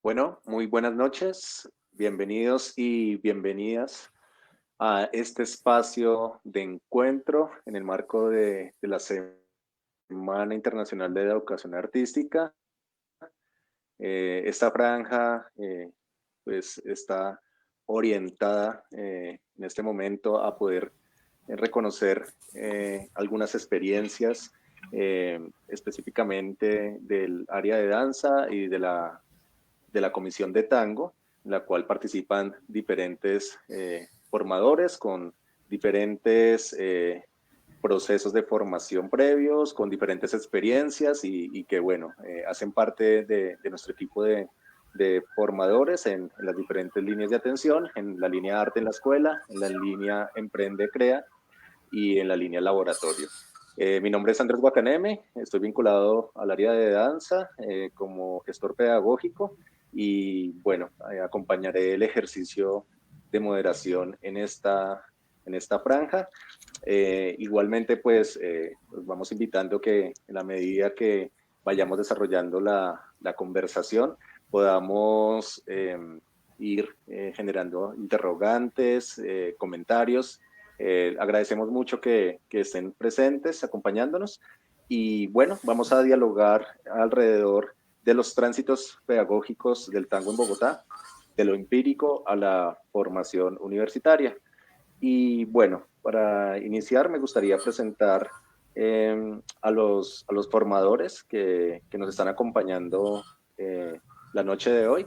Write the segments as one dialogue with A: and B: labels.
A: Bueno, muy buenas noches, bienvenidos y bienvenidas a este espacio de encuentro en el marco de la Semana Internacional de la Educación Artística. Esta franja pues está orientada en este momento a poder reconocer algunas experiencias específicamente del área de danza y de la Comisión de Tango, en la cual participan diferentes formadores con diferentes procesos de formación previos, con diferentes experiencias y que, bueno, hacen parte de nuestro equipo de formadores en las diferentes líneas de atención, en la línea arte en la escuela, en la línea emprende, crea y en la línea laboratorio. Mi nombre es Andrés Guacaneme, estoy vinculado al área de danza como gestor pedagógico y bueno, acompañaré el ejercicio de moderación en esta franja. Igualmente, pues, los vamos invitando que en la medida que vayamos desarrollando la conversación, podamos ir generando interrogantes, comentarios. Agradecemos mucho que estén presentes, acompañándonos. Y bueno, vamos a dialogar alrededor de los tránsitos pedagógicos del tango en Bogotá, de lo empírico a la formación universitaria. Y bueno, para iniciar me gustaría presentar a los formadores que nos están acompañando la noche de hoy.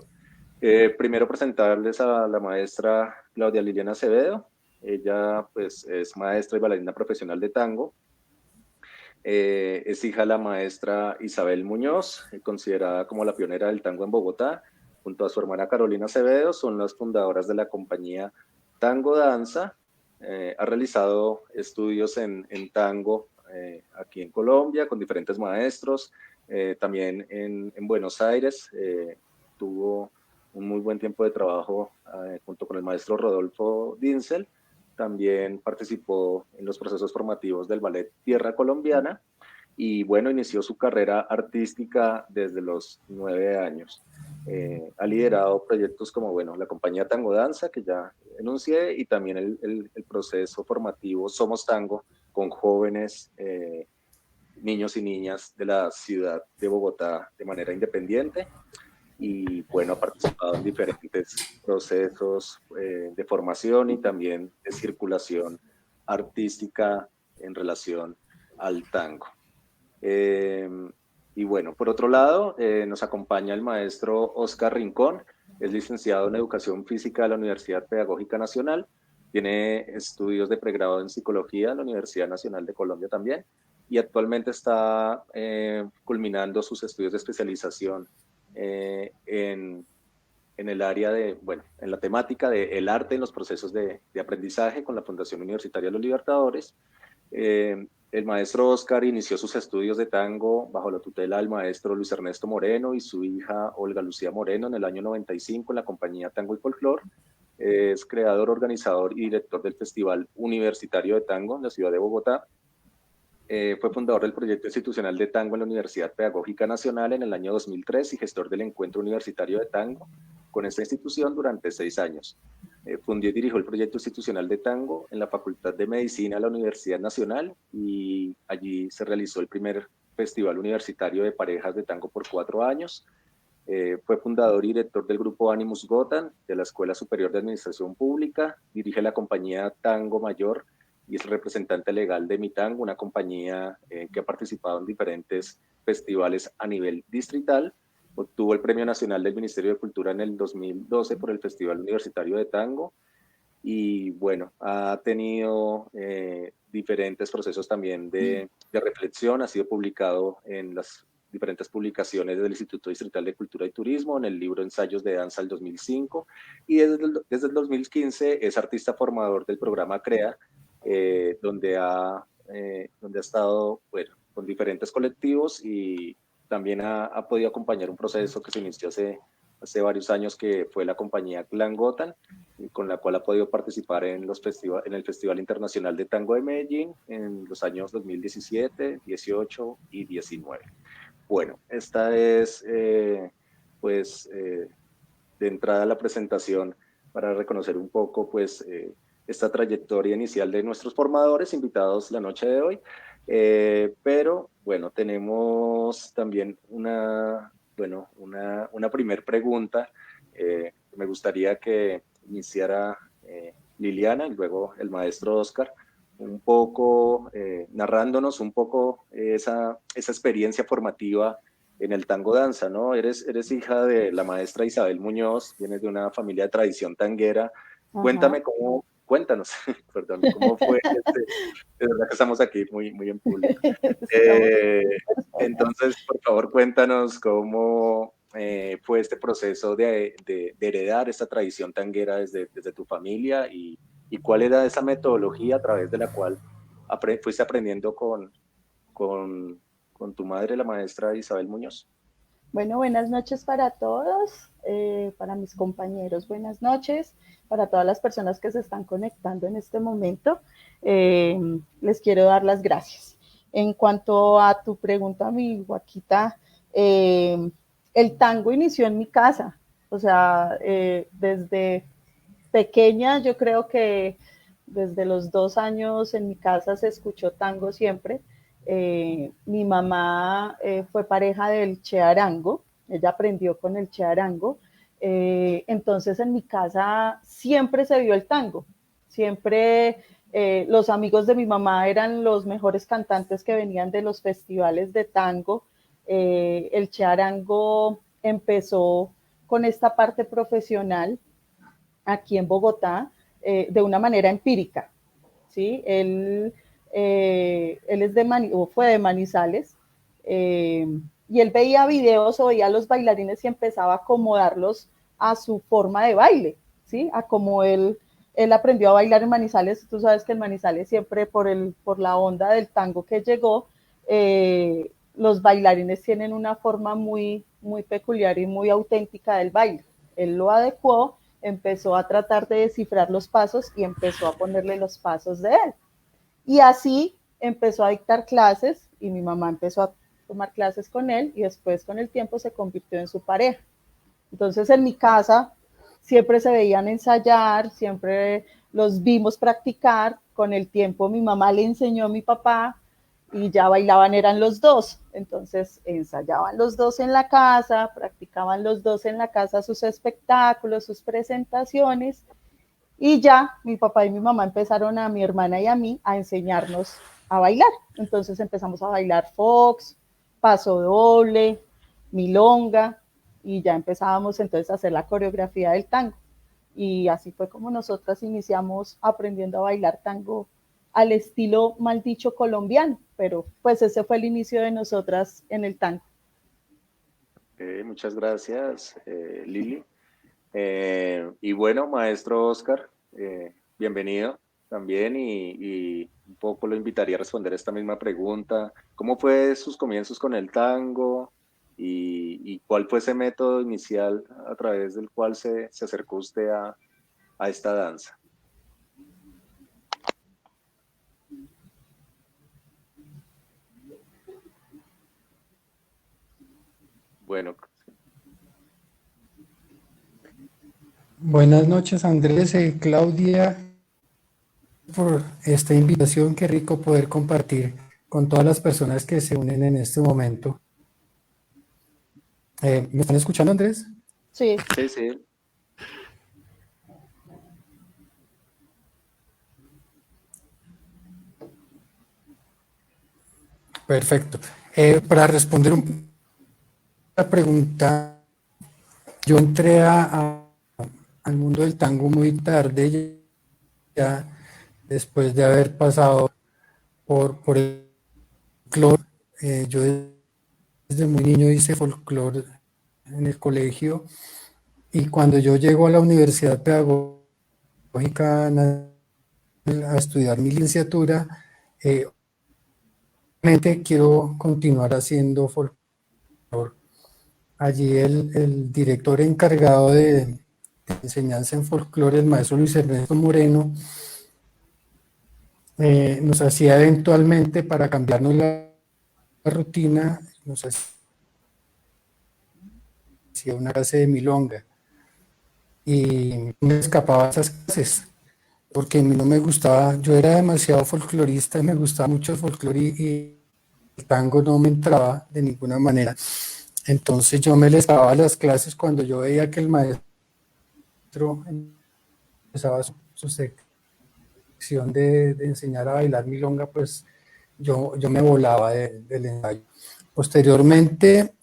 A: Primero presentarles a la maestra Claudia Liliana Acevedo. Ella pues es maestra y bailarina profesional de tango. Es hija de la maestra Isabel Muñoz, considerada como la pionera del tango en Bogotá. Junto a su hermana Carolina Acevedo, son las fundadoras de la compañía Tango Danza. Ha realizado estudios en tango aquí en Colombia con diferentes maestros. También en Buenos Aires tuvo un muy buen tiempo de trabajo junto con el maestro Rodolfo Dinsel. También participó en los procesos formativos del Ballet Tierra Colombiana y bueno, inició su carrera artística desde los 9 años. Ha liderado proyectos como, bueno, la compañía Tango Danza, que ya enuncié, y también el proceso formativo Somos Tango con jóvenes, niños y niñas de la ciudad de Bogotá de manera independiente. Y bueno, ha participado en diferentes procesos de formación y también de circulación artística en relación al tango. Eh, y bueno, por otro lado, nos acompaña el maestro Oscar Rincón, es licenciado en Educación Física de la Universidad Pedagógica Nacional, tiene estudios de pregrado en Psicología en la Universidad Nacional de Colombia también, y actualmente está culminando sus estudios de especialización en el área de, bueno, en la temática del arte en los procesos de aprendizaje con la Fundación Universitaria de los Libertadores. El maestro Oscar inició sus estudios de tango bajo la tutela del maestro Luis Ernesto Moreno y su hija Olga Lucía Moreno en el año 95 en la compañía Tango y Folklore. Es creador, organizador y director del Festival Universitario de Tango en la ciudad de Bogotá. Fue fundador del proyecto institucional de tango en la Universidad Pedagógica Nacional en el año 2003 y gestor del Encuentro Universitario de Tango. con esta institución durante 6 años. Fundó y dirigió el proyecto institucional de tango en la Facultad de Medicina de la Universidad Nacional y allí se realizó el primer Festival Universitario de Parejas de Tango por 4 años. Fue fundador y director del grupo Animus Gotham de la Escuela Superior de Administración Pública, dirige la compañía Tango Mayor y es el representante legal de Mi Tango, una compañía que ha participado en diferentes festivales a nivel distrital. Obtuvo el Premio Nacional del Ministerio de Cultura en el 2012 por el Festival Universitario de Tango y bueno, ha tenido diferentes procesos también de reflexión, ha sido publicado en las diferentes publicaciones del Instituto Distrital de Cultura y Turismo, en el libro Ensayos de Danza del 2005 y desde el 2015 es artista formador del programa CREA, donde ha estado bueno, con diferentes colectivos y también ha podido acompañar un proceso que se inició hace varios años que fue la compañía Clan Gotham, con la cual ha podido participar en el Festival Internacional de Tango de Medellín en los años 2017, 18 y 19. Bueno, esta es de entrada la presentación para reconocer un poco esta trayectoria inicial de nuestros formadores invitados la noche de hoy. Pero bueno, tenemos también una primer pregunta. Me gustaría que iniciara Liliana y luego el maestro Oscar, un poco narrándonos un poco esa experiencia formativa en el tango danza, ¿no? Eres hija de la maestra Isabel Muñoz, vienes de una familia de tradición tanguera.
B: Ajá.
A: Cuéntanos, perdón, cómo fue de verdad que estamos aquí muy en público.
B: Somos
A: Eh,
B: personas.
A: entonces, por favor, cuéntanos cómo fue este proceso de heredar esta tradición tanguera desde tu familia y cuál era esa metodología a través de la cual fuiste aprendiendo con, con tu madre, la maestra Isabel Muñoz.
B: Bueno, buenas noches para todos, para mis compañeros, buenas noches, para todas las personas que se están conectando en este momento. Les quiero dar las gracias. En cuanto a tu pregunta, mi Joaquita, el tango inició en mi casa, o sea, desde pequeña yo creo que desde los 2 años en mi casa se escuchó tango siempre. Mi mamá fue pareja del Che Arango, ella aprendió con el Che Arango, entonces en mi casa siempre se vio el tango, siempre los amigos de mi mamá eran los mejores cantantes que venían de los festivales de tango. El Che Arango empezó con esta parte profesional aquí en Bogotá de una manera empírica. ¿Sí? Él es o fue de Manizales, y él veía videos o veía a los bailarines y empezaba a acomodarlos a su forma de baile, ¿sí? A como él aprendió a bailar en Manizales. Tú sabes que en Manizales siempre por la onda del tango que llegó, los bailarines tienen una forma muy peculiar y muy auténtica del baile. Él lo adecuó, empezó a tratar de descifrar los pasos y empezó a ponerle los pasos de él. Y así empezó a dictar clases y mi mamá empezó a tomar clases con él y después con el tiempo se convirtió en su pareja. Entonces en mi casa siempre se veían ensayar, siempre los vimos practicar. Con el tiempo mi mamá le enseñó a mi papá y ya bailaban eran los dos. Entonces ensayaban los dos en la casa, practicaban los dos en la casa sus espectáculos, sus presentaciones y ya mi papá y mi mamá empezaron a mi hermana y a mí a enseñarnos a bailar. Entonces empezamos a bailar fox, paso doble, milonga y ya empezábamos entonces a hacer la coreografía del tango. Y así fue como nosotras iniciamos aprendiendo a bailar tango al estilo mal dicho colombiano, pero pues ese fue el inicio de nosotras en el tango.
A: Muchas gracias, Lili. Y bueno, maestro Oscar, bienvenido también y un poco lo invitaría a responder esta misma pregunta. ¿Cómo fue sus comienzos con el tango y cuál fue ese método inicial a través del cual se acercó usted a esta danza? Bueno,
C: Buenas noches, Andrés, Claudia, por esta invitación. Qué rico poder compartir con todas las personas que se unen en este momento. ¿Me están escuchando, Andrés?
B: Sí.
A: Sí, sí.
C: Perfecto. Para responder la pregunta, yo entré al mundo del tango muy tarde, ya después de haber pasado por el folclore. Yo desde muy niño hice folclore en el colegio, y cuando yo llego a la Universidad Pedagógica a estudiar mi licenciatura, obviamente quiero continuar haciendo folclore. Allí el director encargado de enseñanza en folclore, el maestro Luis Ernesto Moreno, nos hacía eventualmente, para cambiarnos la rutina, nos hacía una clase de milonga, y me escapaba a esas clases porque a mí no me gustaba. Yo era demasiado folclorista y me gustaba mucho el folclore, y el tango no me entraba de ninguna manera. Entonces yo me les daba las clases cuando yo veía que el maestro empezaba su sección de enseñar a bailar milonga, pues yo me volaba del ensayo. Posteriormente,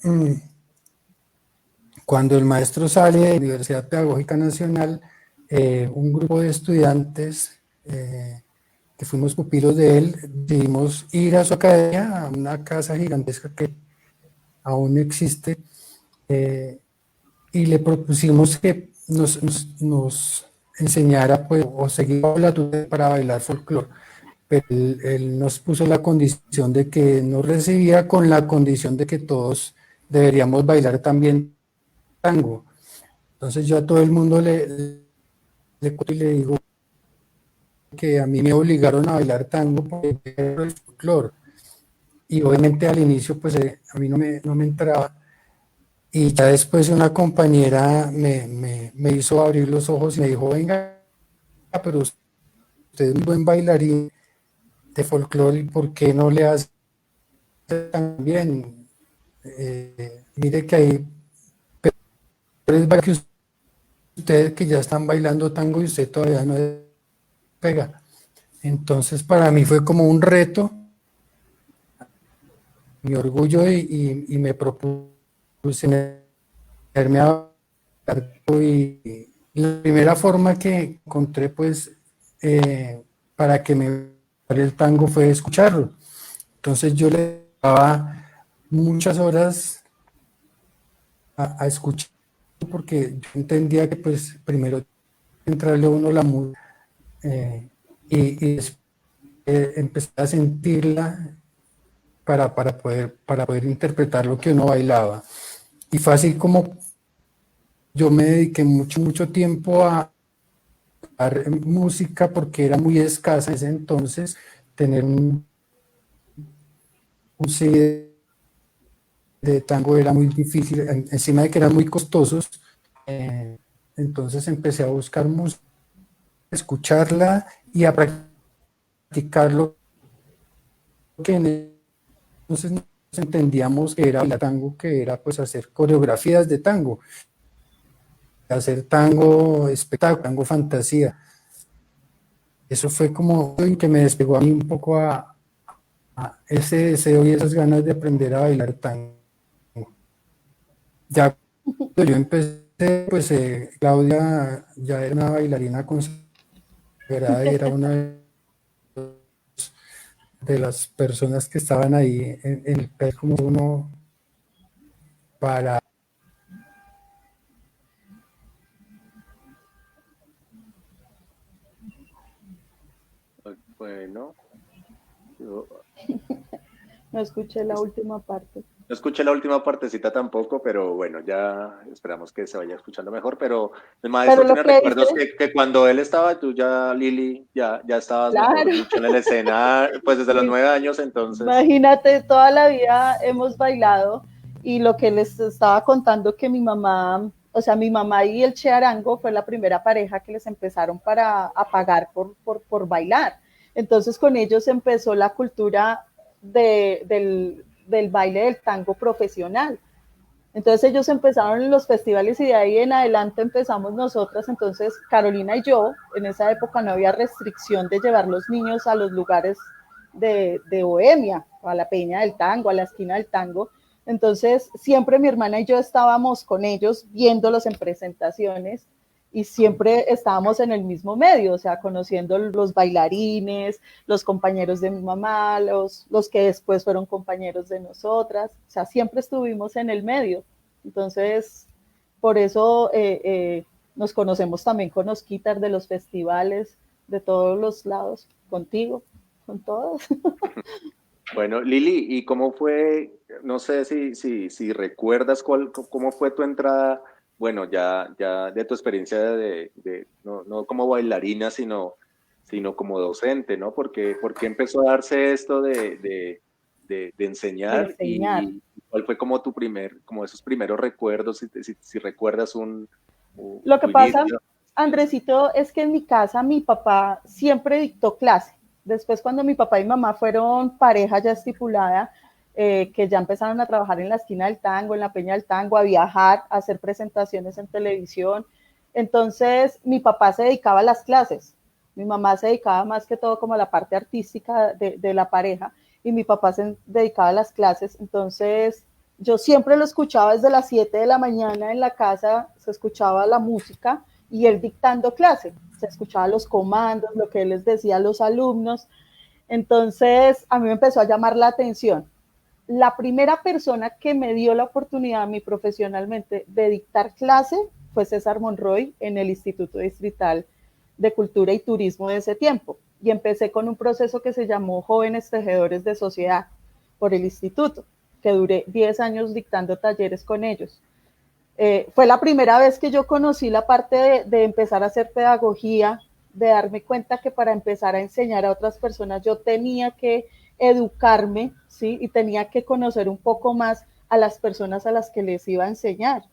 C: cuando el maestro sale de la Universidad Pedagógica Nacional, un grupo de estudiantes que fuimos pupilos de él, decidimos ir a su academia, a una casa gigantesca que aún existe, y le propusimos que nos enseñara, pues, o seguir la tutoría para bailar folclore. Pero él nos puso la condición de que nos recibía con la condición de que todos deberíamos bailar también tango. Entonces yo a todo el mundo le cuento y le digo que a mí me obligaron a bailar tango porque era el folclore. Y obviamente al inicio pues a mí no me entraba. Y ya después una compañera me hizo abrir los ojos y me dijo, venga, pero usted es un buen bailarín de folclore, ¿por qué no le hace tan bien? Mire que hay que ustedes que ya están bailando tango y usted todavía no pega. Entonces para mí fue como un reto, mi orgullo, y me propuse meterme a y la primera forma que encontré, pues, para que me gustara el tango fue escucharlo. Entonces yo le daba muchas horas a escuchar, porque yo entendía que pues primero entrarle a uno la música, y después empezar a sentirla para poder interpretar lo que uno bailaba. Y fue así como yo me dediqué mucho tiempo a música, porque era muy escasa en ese entonces tener un CD de tango, era muy difícil, encima de que eran muy costosos. eh, entonces empecé a buscar música, a escucharla y a practicarlo, que entonces nos entendíamos que era el tango, que era pues hacer coreografías de tango, hacer tango espectáculo, tango fantasía. Eso fue como en que me despegó a mí un poco a ese deseo y esas ganas de aprender a bailar tango. Ya cuando yo empecé, pues Claudia ya era una bailarina consagrada y era una de las personas que estaban ahí en el país, como uno para...
A: Bueno, yo
B: No escuché la última parte.
A: no escuché la última partecita tampoco, pero bueno, ya esperamos que se vaya escuchando mejor. Pero el
B: Pero
A: maestro
B: lo
A: tiene
B: que
A: recuerdos
B: dices,
A: que cuando él estaba, tú ya, Lili, ya estabas, mejor
B: claro,
A: dicho, en el escenario, pues desde los
B: y
A: 9 años, entonces.
B: imagínate, toda la vida hemos bailado, y lo que les estaba contando, que mi mamá o sea, mi mamá y el Che Arango fue la primera pareja que les empezaron a pagar por bailar. Entonces con ellos empezó la cultura del baile del tango profesional. Entonces ellos empezaron en los festivales y de ahí en adelante empezamos nosotras. Entonces Carolina y yo, en esa época no había restricción de llevar los niños a los lugares de Bohemia, a la Peña del Tango, a la esquina del tango. Entonces siempre mi hermana y yo estábamos con ellos viéndolos en presentaciones y siempre estábamos en el mismo medio, o sea, conociendo los bailarines, los compañeros de mi mamá, los que después fueron compañeros de nosotras, o sea, siempre estuvimos en el medio. Entonces, por eso nos conocemos también con Osquitar de los festivales, de todos los lados, contigo, con todos.
A: Bueno, Lili, ¿y cómo fue? No sé si recuerdas cómo fue tu entrada, bueno, ya de tu experiencia no como bailarina, sino como docente, ¿no? Porque empezó a darse esto de
B: De
A: enseñar
B: enseñar.
A: y cuál fue como como esos primeros recuerdos, si recuerdas
B: Lo que
A: tu
B: pasa,
A: inicio.
B: Andresito, es que en mi casa mi papá siempre dictó clase. Después, cuando mi papá y mamá fueron pareja ya estipulada, que ya empezaron a trabajar en la esquina del tango, en la Peña del Tango, a viajar, a hacer presentaciones en televisión. Entonces, mi papá se dedicaba a las clases. Mi mamá se dedicaba más que todo como a la parte artística de la pareja y mi papá se dedicaba a las clases. Entonces, yo siempre lo escuchaba desde las 7 de la mañana en la casa, se escuchaba la música y él dictando clase, se escuchaba los comandos, lo que él les decía a los alumnos. Entonces, a mí me empezó a llamar la atención. La primera persona que me dio la oportunidad a mí profesionalmente de dictar clase fue César Monroy en el Instituto Distrital de Cultura y Turismo de ese tiempo. Y empecé con un proceso que se llamó Jóvenes Tejedores de Sociedad por el instituto, que duré 10 años dictando talleres con ellos. Fue la primera vez que yo conocí la parte de empezar a hacer pedagogía, de darme cuenta que para empezar a enseñar a otras personas yo tenía que educarme, ¿sí? Y tenía que conocer un poco más a las personas a las que les iba a enseñar.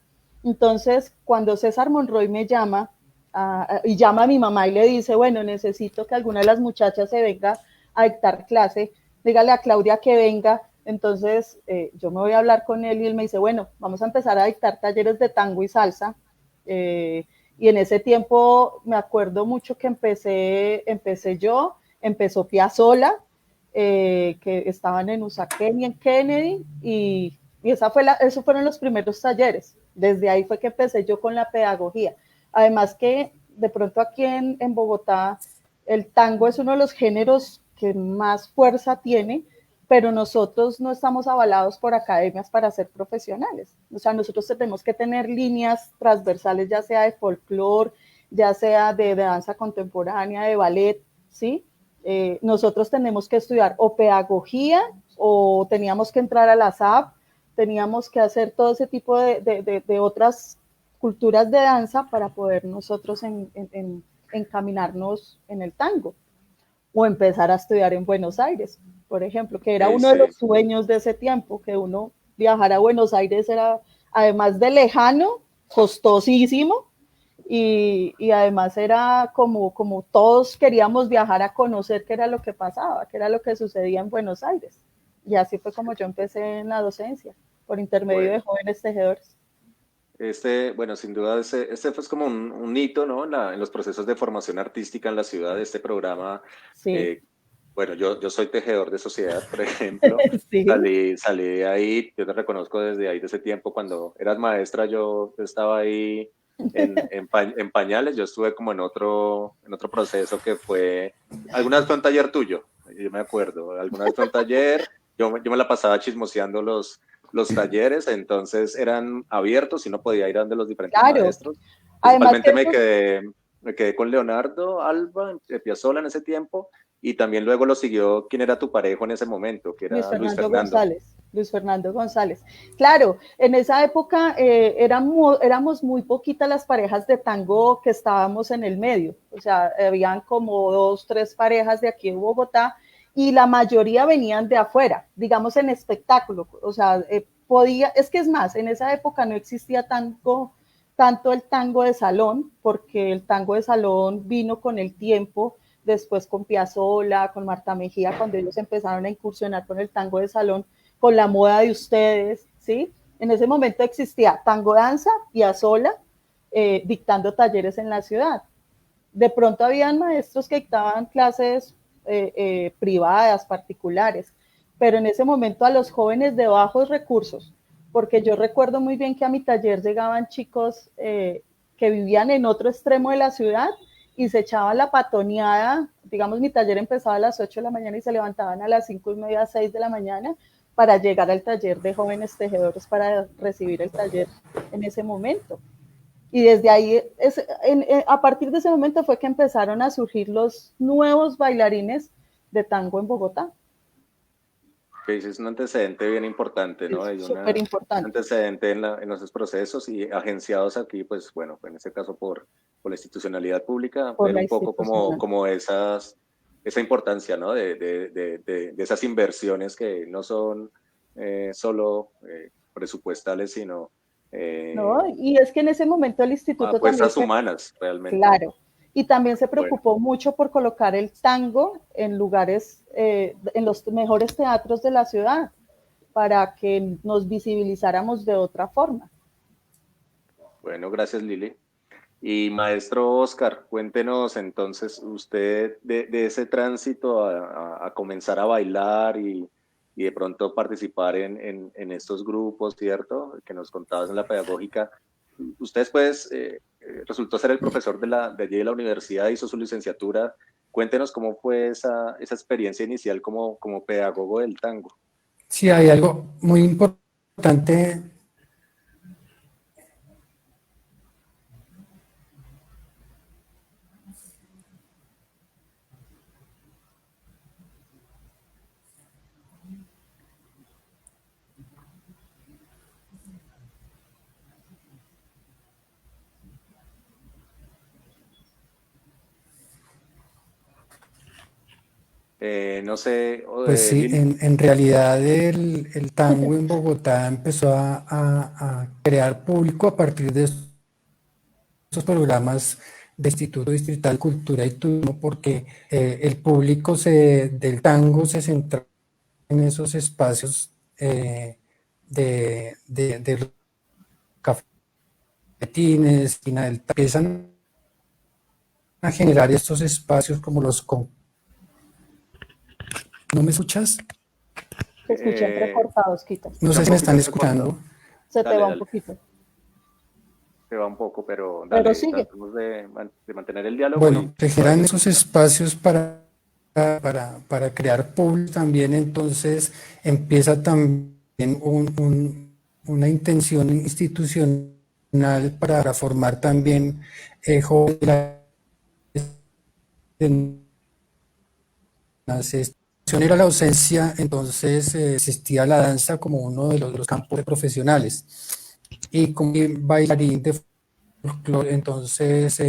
B: Entonces, cuando César Monroy me llama y llama a mi mamá y le dice, bueno, necesito que alguna de las muchachas se venga a dictar clase, dígale a Claudia que venga. Entonces, yo me voy a hablar con él y él me dice, bueno, vamos a empezar a dictar talleres de tango y salsa. Y en ese tiempo me acuerdo mucho que empecé yo, empezó Piazzolla, que estaban en Usaquén y en Kennedy, y esos fueron los primeros talleres. Desde ahí fue que empecé yo con la pedagogía. Además que de pronto aquí en Bogotá el tango es uno de los géneros que más fuerza tiene, pero nosotros no estamos avalados por academias para ser profesionales. O sea, nosotros tenemos que tener líneas transversales, ya sea de folclore, ya sea de danza contemporánea, de ballet, ¿sí? Nosotros tenemos que estudiar o pedagogía o teníamos que entrar a la SAP, teníamos que hacer todo ese tipo de otras culturas de danza para poder nosotros encaminarnos en el tango o empezar a estudiar en Buenos Aires, por ejemplo, que era uno de
A: Sí.
B: los sueños de ese tiempo, que uno viajar a Buenos Aires era, además de lejano, costosísimo, y además era como todos queríamos viajar a conocer qué era lo que pasaba, qué era lo que sucedía en Buenos Aires. Y así fue como yo empecé en la docencia, por intermedio de
A: Bueno.
B: jóvenes tejedores.
A: Bueno, sin duda, este fue como un hito, ¿no? En los procesos de formación artística en la ciudad, este programa.
B: Sí,
A: eh, bueno, yo soy tejedor de sociedad, por ejemplo.
B: sí,
A: Salí de ahí, yo te reconozco desde ahí, de ese tiempo, cuando eras maestra, yo estaba ahí en pañales, yo estuve como en otro proceso que fue, alguna vez fue un taller tuyo, yo me acuerdo, alguna vez fue un taller, yo me la pasaba chismoseando los talleres, entonces eran abiertos y no podía ir a donde los diferentes
B: claro.
A: maestros.
B: Además que
A: Principalmente
B: eso,
A: me quedé con Leonardo Alba, de Piazzolla en ese tiempo, y también luego lo siguió quien era tu parejo en ese momento, que
B: Luis
A: era Luis
B: Fernando
A: Fernando.
B: González. Luis Fernando González. Claro, en esa época éramos muy poquitas las parejas de tango que estábamos en el medio. O sea, habían como 2, 3 parejas de aquí en Bogotá y la mayoría venían de afuera, digamos en espectáculo. O sea, es que es más, en esa época no existía tango tanto el tango de salón, porque el tango de salón vino con el tiempo, después con Piazzolla, con Marta Mejía, cuando ellos empezaron a incursionar con el tango de salón, con la moda de ustedes, ¿sí? En ese momento existía tango danza, Piazzolla, dictando talleres en la ciudad. De pronto habían maestros que dictaban clases privadas, particulares, pero en ese momento a los jóvenes de bajos recursos, porque yo recuerdo muy bien que a mi taller llegaban chicos que vivían en otro extremo de la ciudad y se echaban la patoneada, digamos mi taller empezaba a las 8 de la mañana y se levantaban a las 5:30, 6 de la mañana para llegar al taller de jóvenes tejedores para recibir el taller en ese momento. Y desde ahí, a partir de ese momento fue que empezaron a surgir los nuevos bailarines de tango en Bogotá.
A: Ese es un antecedente bien importante, ¿no? Hay
B: Súper importante.
A: un antecedente en los procesos y agenciados aquí, pues bueno, en este caso por la institucionalidad pública, ver un poco como esa importancia, ¿no? De esas inversiones que no son solo presupuestales, sino...
B: no, y es que en ese momento el instituto
A: apuestas humanas, realmente.
B: Claro. Y también se preocupó mucho por colocar el tango en lugares, en los mejores teatros de la ciudad, para que nos visibilizáramos de otra forma.
A: Bueno, gracias Lili. Y maestro Oscar, cuéntenos entonces usted de ese tránsito a comenzar a bailar y de pronto participar en estos grupos, ¿cierto? Que nos contabas en la pedagógica. Usted después resultó ser el profesor de allí de la universidad, hizo su licenciatura. Cuéntenos cómo fue esa experiencia inicial como pedagogo del tango.
C: Sí, hay algo muy importante.
A: No sé.
C: Pues sí, en realidad el tango en Bogotá empezó a crear público a partir de estos programas de Instituto Distrital de Cultura y Turismo, porque el público del tango se centra en esos espacios de cafetines, esquina del tango. Empiezan a generar estos espacios como los... ¿No me escuchas?
B: Te escuché entrecortados, Quito.
C: No sé si me están escuchando.
B: Se te va un poquito.
A: Se va un poco, pero dale,
B: pero sigue.
A: Tratamos de mantener el diálogo.
C: Bueno, se generan esos espacios para crear público también, entonces empieza también una intención institucional para formar también jóvenes. Era la ausencia, entonces existía la danza como uno de los campos profesionales. Y como bailarín de folclore, entonces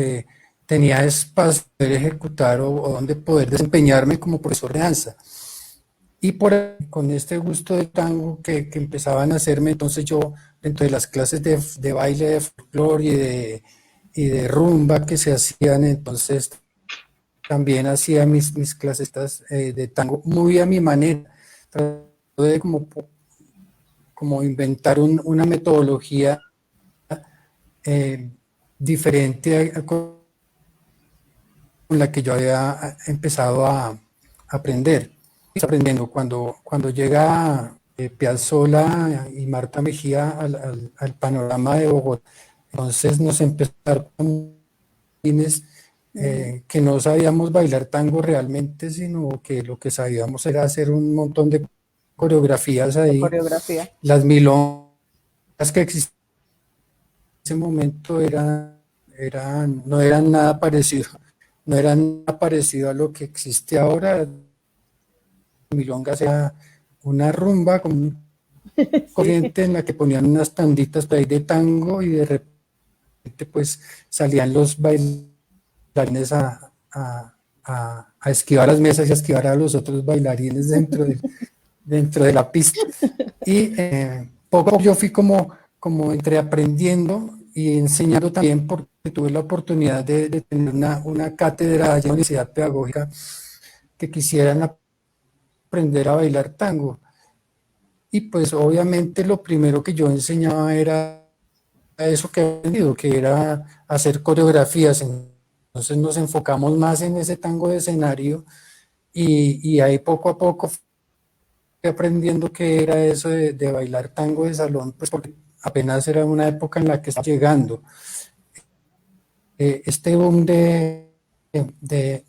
C: tenía espacio para poder ejecutar o donde poder desempeñarme como profesor de danza. Y con este gusto de tango que empezaban a hacerme, entonces yo, dentro de las clases de baile de folclore y de rumba que se hacían, entonces también hacía mis clases de tango muy a mi manera. Traté de como inventar una metodología diferente con la que yo había empezado a aprender. Aprendiendo cuando llega Piazzolla y Marta Mejía al panorama de Bogotá, entonces nos empezaron que no sabíamos bailar tango realmente, sino que lo que sabíamos era hacer un montón de coreografías ahí. Las milongas que existían en ese momento no eran nada parecido a lo que existe ahora. Milongas era una rumba con un corriente en la que ponían unas tanditas por ahí de tango y de repente pues salían los bailarines a esquivar las mesas y a esquivar a los otros bailarines dentro de la pista. Y poco a poco yo fui como entre aprendiendo y enseñando también porque tuve la oportunidad de tener una cátedra allá en la Universidad Pedagógica que quisieran aprender a bailar tango. Y pues obviamente lo primero que yo enseñaba era eso que he aprendido, que era hacer coreografías. Entonces nos enfocamos más en ese tango de escenario y ahí poco a poco fui aprendiendo qué era eso de bailar tango de salón, pues porque apenas era una época en la que estaba llegando. Este boom de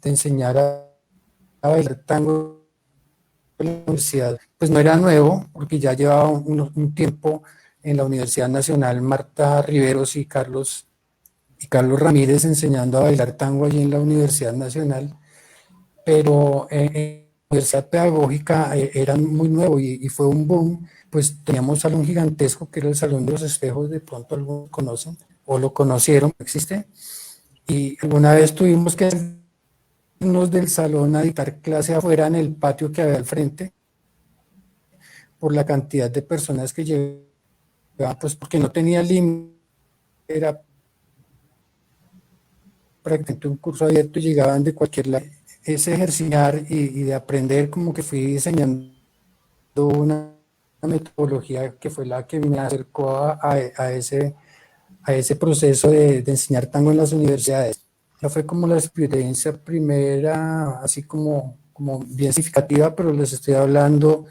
C: enseñar a bailar tango en la universidad, pues no era nuevo, porque ya llevaba un tiempo en la Universidad Nacional Marta Riveros y Carlos Ramírez enseñando a bailar tango allí en la Universidad Nacional, pero en la Universidad Pedagógica era muy nuevo y fue un boom. Pues teníamos un salón gigantesco que era el Salón de los Espejos, de pronto algunos conocen o lo conocieron, existe, y alguna vez tuvimos que irnos del salón a dictar clase afuera en el patio que había al frente por la cantidad de personas que llegaban, pues porque no tenía límite, era prácticamente un curso abierto y llegaban de cualquier lado. Ese ejercitar y de aprender, como que fui diseñando una metodología que fue la que me acercó a ese proceso de enseñar tango en las universidades. Ya fue como la experiencia primera, así como bien significativa, pero les estoy hablando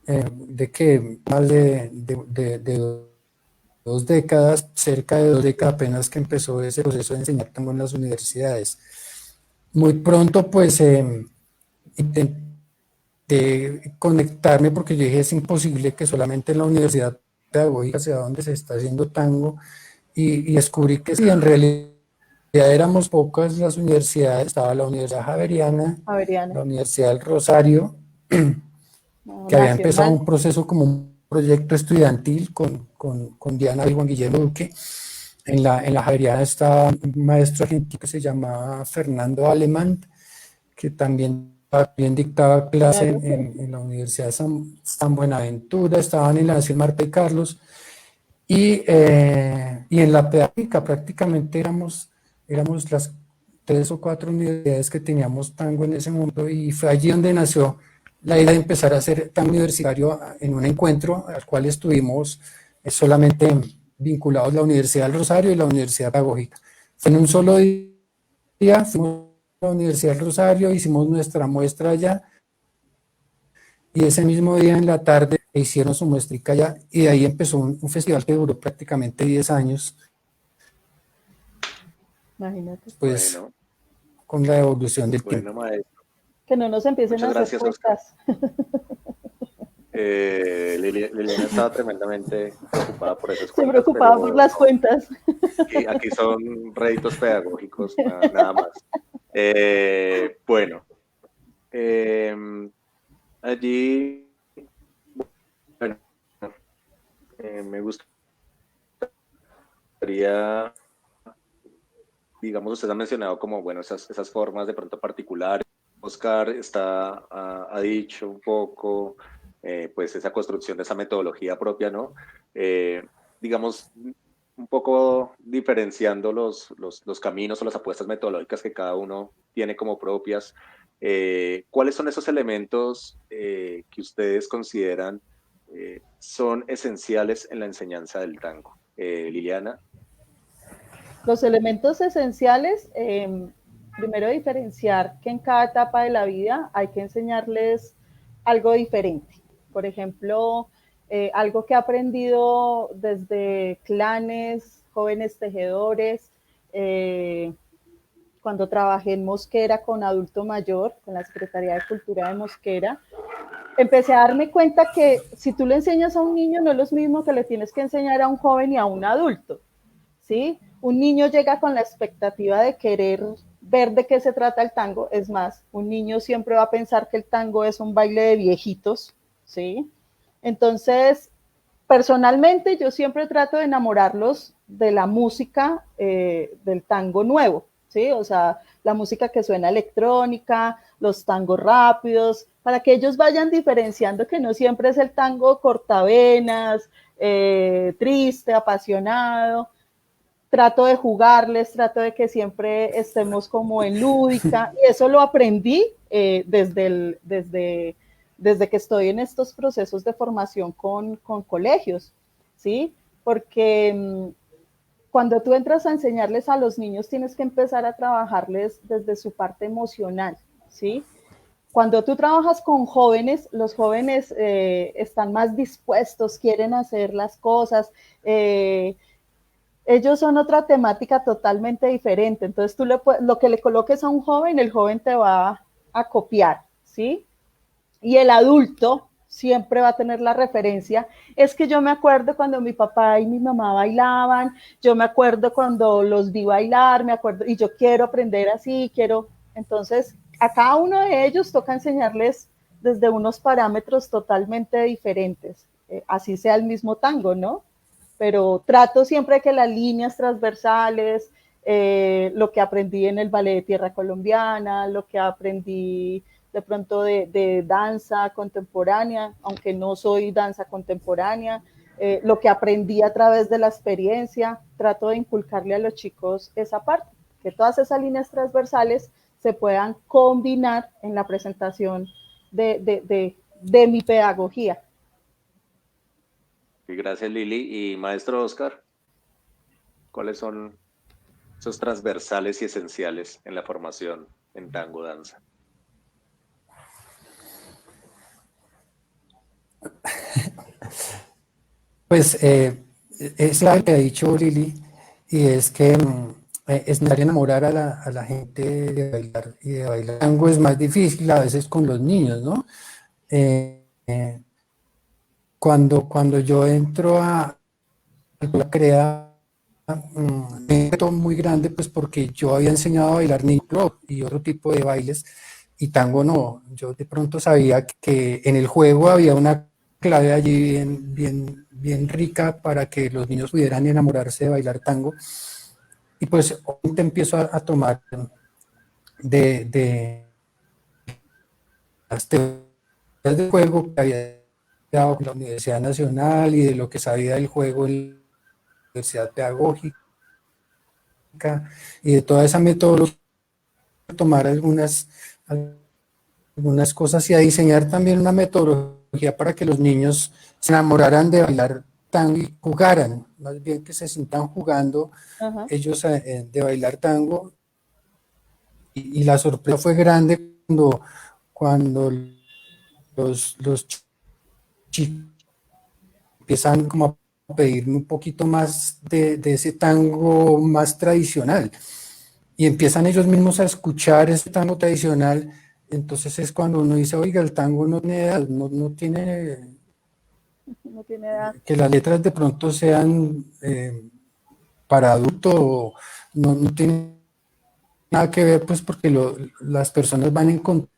C: de que más de 2 décadas, cerca de 2 décadas apenas que empezó ese proceso de enseñar tango en las universidades. Muy pronto pues intenté conectarme porque yo dije es imposible que solamente en la universidad pedagógica sea donde se está haciendo tango y descubrí que sí, en realidad éramos pocas las universidades, estaba la Universidad Javeriana,
B: Javeriana,
C: la Universidad del Rosario,
B: no,
C: que había empezado
B: nacional.
C: un proceso como un proyecto estudiantil con Diana y Juan Guillermo Duque. En la Javeriana estaba un maestro argentino que se llamaba Fernando Alemán, que también dictaba clase
B: Claro, sí.
C: en la Universidad San Buenaventura, estaban en la Nación Marta y Carlos, y en la pedagógica prácticamente éramos las 3 o 4 universidades que teníamos tango en ese momento, y fue allí donde nació la idea de empezar a hacer tango universitario en un encuentro al cual estuvimos solamente vinculados la Universidad del Rosario y la Universidad Pedagógica. Fue en un solo día, fuimos a la Universidad del Rosario, hicimos nuestra muestra allá, y ese mismo día en la tarde hicieron su muestrica allá, y de ahí empezó un festival que duró prácticamente 10 años,
B: Imagínate.
C: pues
A: Bueno,
C: con la evolución del
A: bueno,
C: tiempo.
A: maestro.
B: Que no nos empiecen
A: Muchas
B: a hacer
A: gracias, Oscar.
B: cuentas.
A: Liliana estaba tremendamente preocupada por esas
B: Estoy
A: cuentas,
B: preocupada por
A: pero
B: las cuentas.
A: aquí son réditos pedagógicos, nada más. Bueno, eh, allí, bueno, me gustaría, digamos, usted ha mencionado como, bueno, esas formas de pronto particulares. Oscar ha dicho un poco, pues, esa construcción de esa metodología propia, ¿no? Eh, digamos, un poco diferenciando los caminos o las apuestas metodológicas que cada uno tiene como propias. ¿Cuáles son esos elementos que ustedes consideran son esenciales en la enseñanza del tango? Liliana.
B: Los elementos esenciales, primero diferenciar que en cada etapa de la vida hay que enseñarles algo diferente. Por ejemplo, algo que he aprendido desde clanes, jóvenes tejedores, cuando trabajé en Mosquera con adulto mayor, con la Secretaría de Cultura de Mosquera, empecé a darme cuenta que si tú le enseñas a un niño no es lo mismo que le tienes que enseñar a un joven y a un adulto. ¿Sí? Un niño llega con la expectativa de querer ver de qué se trata el tango. Es más, un niño siempre va a pensar que el tango es un baile de viejitos, ¿sí? Entonces, personalmente, yo siempre trato de enamorarlos de la música del tango nuevo, ¿sí? O sea, la música que suena electrónica, los tangos rápidos, para que ellos vayan diferenciando que no siempre es el tango cortavenas, triste, apasionado. Trato de jugarles, trato de que siempre estemos como en lúdica, y eso lo aprendí desde que estoy en estos procesos de formación con colegios, ¿sí? Porque cuando tú entras a enseñarles a los niños, tienes que empezar a trabajarles desde su parte emocional, ¿sí? Cuando tú trabajas con jóvenes, los jóvenes están más dispuestos, quieren hacer las cosas, ellos son otra temática totalmente diferente. Entonces tú lo que le coloques a un joven, el joven te va a copiar, ¿sí? Y el adulto siempre va a tener la referencia. Es que yo me acuerdo cuando mi papá y mi mamá bailaban, yo me acuerdo cuando los vi bailar, me acuerdo, y yo quiero aprender así, quiero. Entonces, a cada uno de ellos toca enseñarles desde unos parámetros totalmente diferentes, así sea el mismo tango, ¿no? Pero trato siempre que las líneas transversales, lo que aprendí en el ballet de tierra colombiana, lo que aprendí de pronto de danza contemporánea, aunque no soy danza contemporánea, lo que aprendí a través de la experiencia, trato de inculcarle a los chicos esa parte, que todas esas líneas transversales se puedan combinar en la presentación de mi pedagogía.
A: Y gracias, Lili. Y maestro Oscar, ¿cuáles son esos transversales y esenciales en la formación en tango danza?
C: Pues es la que ha dicho Lili, y es que es necesario enamorar a la gente de bailar, y de bailar tango es más difícil a veces con los niños, ¿no? Eh, eh, cuando yo entro a la crea, un reto muy grande, pues porque yo había enseñado a bailar niño club y otro tipo de bailes, y tango no. Yo de pronto sabía que en el juego había una clave allí bien rica para que los niños pudieran enamorarse de bailar tango, y pues te empiezo a tomar de las teorías del juego que había dado en la Universidad Nacional y de lo que sabía del juego en la Universidad Pedagógica, y de toda esa metodología, tomar algunas cosas y a diseñar también una metodología para que los niños se enamoraran de bailar tango y jugaran, más bien que se sientan jugando. Ajá. Ellos de bailar tango, y la sorpresa fue grande cuando los chicos empiezan como a pedir un poquito más de ese tango más tradicional, y empiezan ellos mismos a escuchar ese tango tradicional. Entonces es cuando uno dice, oiga, el tango no tiene edad, no tiene edad. Que las letras de pronto sean para adultos, no tiene nada que ver, pues porque las personas van encontrando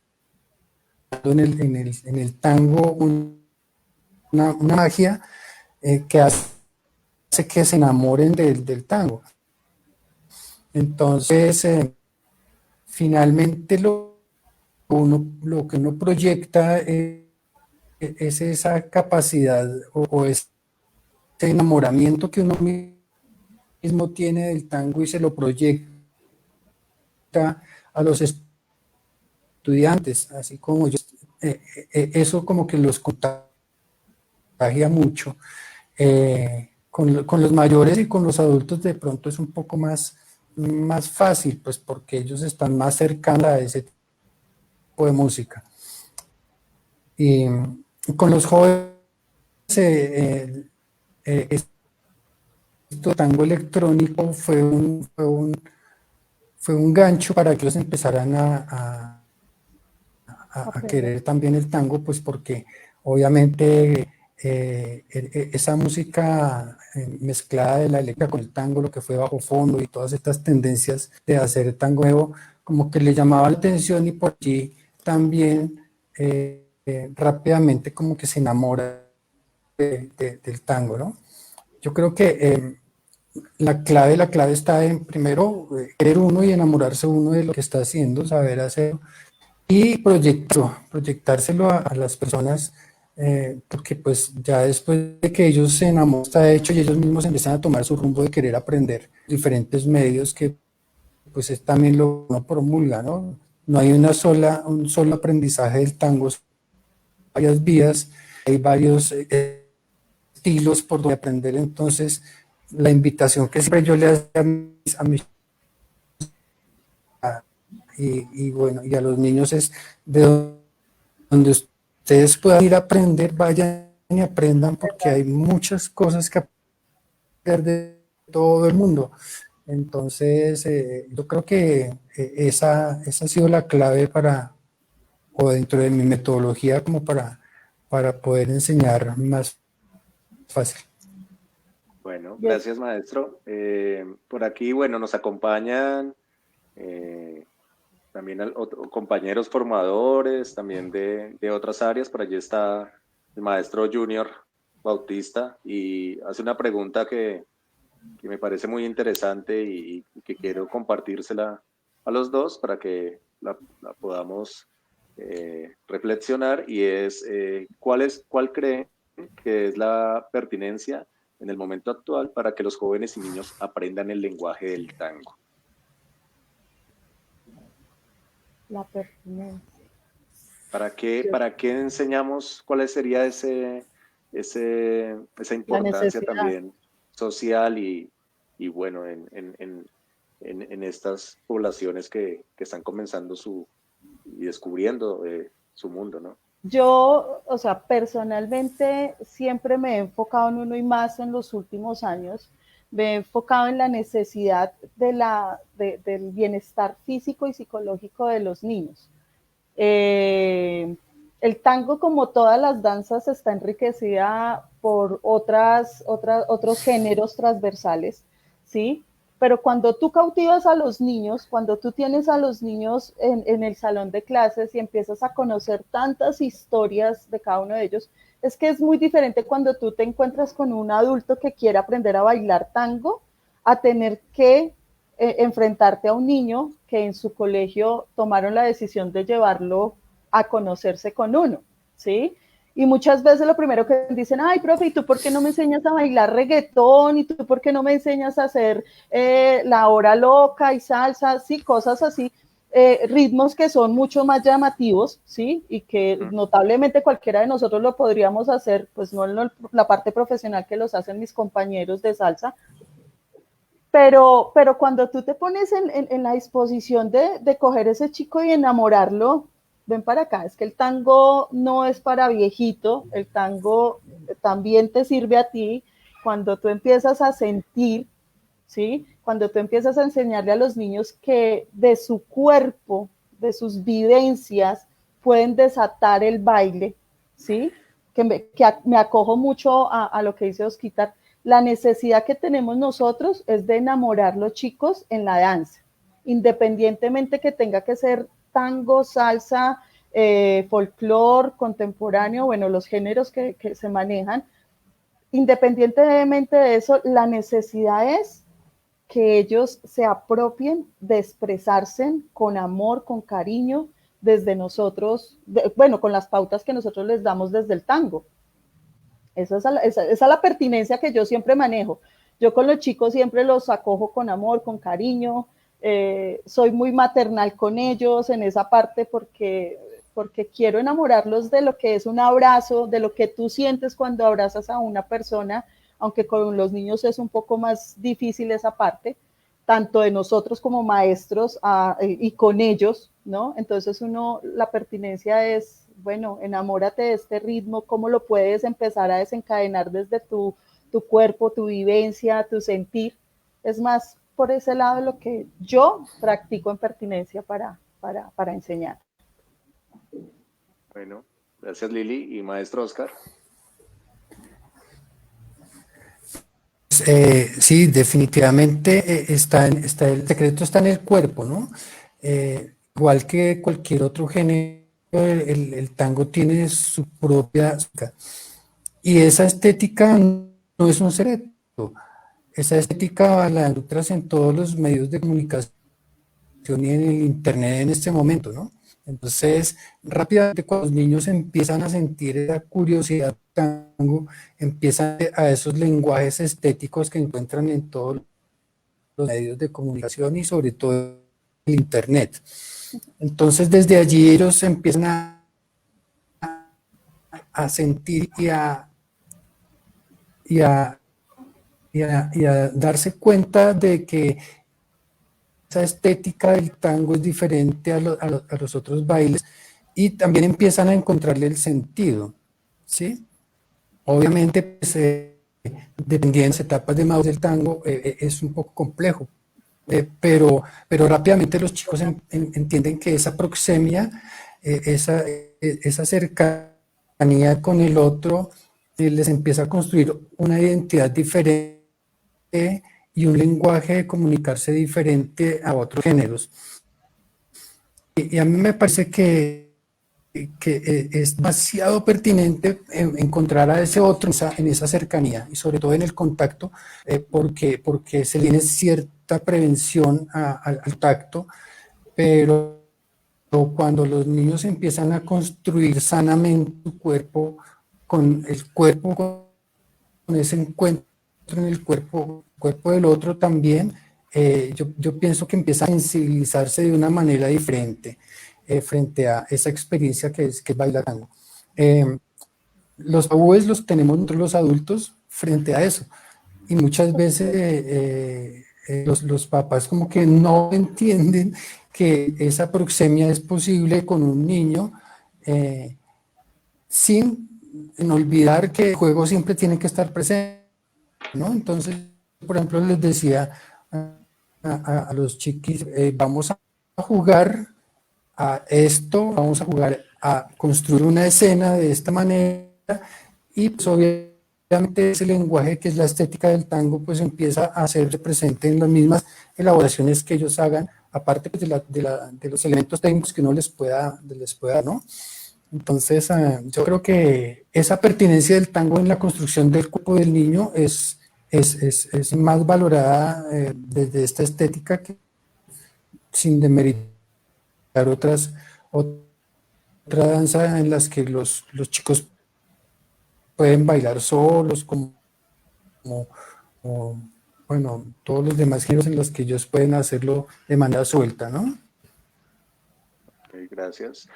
C: en el tango una magia que hace que se enamoren del tango. Entonces, finalmente lo que uno proyecta es esa capacidad o ese enamoramiento que uno mismo tiene del tango, y se lo proyecta a los estudiantes, así como yo. Eso como que los contagia mucho. Con los mayores y con los adultos de pronto es un poco más fácil, pues porque ellos están más cercanos a ese tipo de música. Y con los jóvenes, esto tango electrónico fue un gancho para que ellos empezaran a querer también el tango, pues porque obviamente esa música mezclada de la electrónica con el tango, lo que fue bajo fondo y todas estas tendencias de hacer tango nuevo, como que le llamaba la atención, y por allí también rápidamente como que se enamora del tango, ¿no? Yo creo que la clave está en, primero, querer uno y enamorarse uno de lo que está haciendo, saber hacerlo, y proyectárselo a las personas porque pues ya después de que ellos se enamoran, está hecho y ellos mismos empiezan a tomar su rumbo de querer aprender diferentes medios que pues es también lo que uno promulga, ¿no? No hay un solo aprendizaje del tango, son varias vías, hay varios estilos por donde aprender. Entonces la invitación que siempre yo le hago a mis y bueno, y a los niños es de donde ustedes puedan ir a aprender, vayan y aprendan, porque hay muchas cosas que aprender de todo el mundo. Entonces, yo creo que esa ha sido la clave para, o dentro de mi metodología, como para poder enseñar más fácil.
A: Bueno, gracias maestro. Por aquí, bueno, nos acompañan también compañeros formadores, también de otras áreas. Por allí está el maestro Junior Bautista y hace una pregunta que me parece muy interesante y que quiero compartírsela a los dos para que la podamos reflexionar, y es ¿cuál creen que es la pertinencia en el momento actual para que los jóvenes y niños aprendan el lenguaje del tango?
B: La pertinencia.
A: ¿Para qué enseñamos? ¿Cuál sería esa importancia también social y bueno, en estas poblaciones que están comenzando y descubriendo su mundo, ¿no?
B: Yo, o sea, personalmente siempre me he enfocado en uno y más en los últimos años. Me he enfocado en la necesidad del bienestar físico y psicológico de los niños. El tango, como todas las danzas, está enriquecida por otros géneros transversales, ¿sí? Pero cuando tú cautivas a los niños, cuando tú tienes a los niños en el salón de clases y empiezas a conocer tantas historias de cada uno de ellos, es que es muy diferente cuando tú te encuentras con un adulto que quiere aprender a bailar tango, a tener que enfrentarte a un niño que en su colegio tomaron la decisión de llevarlo a conocerse con uno, ¿sí? Y muchas veces lo primero que dicen, ay, profe, ¿y tú por qué no me enseñas a bailar reggaetón? ¿Y tú por qué no me enseñas a hacer la hora loca y salsa? Sí, cosas así, ritmos que son mucho más llamativos, ¿sí? Y que notablemente cualquiera de nosotros lo podríamos hacer, pues no en la parte profesional que los hacen mis compañeros de salsa, pero cuando tú te pones en la disposición de coger ese chico y enamorarlo, ven para acá, es que el tango no es para viejito, el tango también te sirve a ti cuando tú empiezas a sentir, ¿sí? Cuando tú empiezas a enseñarle a los niños que de su cuerpo, de sus vivencias, pueden desatar el baile, ¿sí? Que me acojo mucho a lo que dice Osquitar. La necesidad que tenemos nosotros es de enamorar a los chicos en la danza, independientemente que tenga que ser tango, salsa, folclore, contemporáneo, bueno, los géneros que se manejan. Independientemente de eso, la necesidad es que ellos se apropien de expresarse con amor, con cariño, desde nosotros, bueno, con las pautas que nosotros les damos desde el tango. Esa es la pertinencia que yo siempre manejo. Yo con los chicos siempre los acojo con amor, con cariño, soy muy maternal con ellos en esa parte porque quiero enamorarlos de lo que es un abrazo, de lo que tú sientes cuando abrazas a una persona, aunque con los niños es un poco más difícil esa parte, tanto de nosotros como maestros y con ellos, ¿no? Entonces la pertinencia es, bueno, enamórate de este ritmo, cómo lo puedes empezar a desencadenar desde tu cuerpo, tu vivencia, tu sentir. Es más por ese lado lo que yo practico en pertinencia para enseñar.
A: Bueno, gracias Lili. ¿Y maestro Oscar?
C: Sí, definitivamente el secreto está en el cuerpo, ¿no? Igual que cualquier otro género, el tango tiene su propia... Y esa estética no es un secreto. Esa estética la encuentras en todos los medios de comunicación y en el internet en este momento, ¿no? Entonces, rápidamente cuando los niños empiezan a sentir esa curiosidad por el tango, empiezan a esos lenguajes estéticos que encuentran en todos los medios de comunicación y sobre todo en Internet. Entonces, desde allí ellos empiezan a sentir y a darse cuenta de que esa estética del tango es diferente a los otros bailes y también empiezan a encontrarle el sentido, ¿sí? Obviamente, pues, dependiendo de las etapas de madurez del tango, es un poco complejo, pero rápidamente los chicos entienden que esa proxemia, esa cercanía con el otro, les empieza a construir una identidad diferente y un lenguaje de comunicarse diferente a otros géneros. Y a mí me parece que es demasiado pertinente encontrar a ese otro en esa cercanía y sobre todo en el contacto, porque se tiene cierta prevención al tacto, pero cuando los niños empiezan a construir sanamente su cuerpo, con ese encuentro en el cuerpo del otro también, yo pienso que empieza a sensibilizarse de una manera diferente frente a esa experiencia que es bailar tango. Los tabúes los tenemos nosotros los adultos frente a eso, y muchas veces los papás como que no entienden que esa proxemia es posible con un niño, sin olvidar que el juego siempre tiene que estar presente, ¿no? Entonces, por ejemplo, les decía a los chiquis, vamos a jugar a esto, vamos a jugar a construir una escena de esta manera, y pues obviamente ese lenguaje que es la estética del tango pues empieza a hacerse presente en las mismas elaboraciones que ellos hagan, aparte pues, de los elementos técnicos que uno les pueda dar, ¿no? Entonces, yo creo que esa pertinencia del tango en la construcción del cuerpo del niño es más valorada desde esta estética, que sin demeritar otras danzas en las que los chicos pueden bailar solos, como bueno, todos los demás géneros en los que ellos pueden hacerlo de manera suelta, ¿no?
A: Okay, gracias.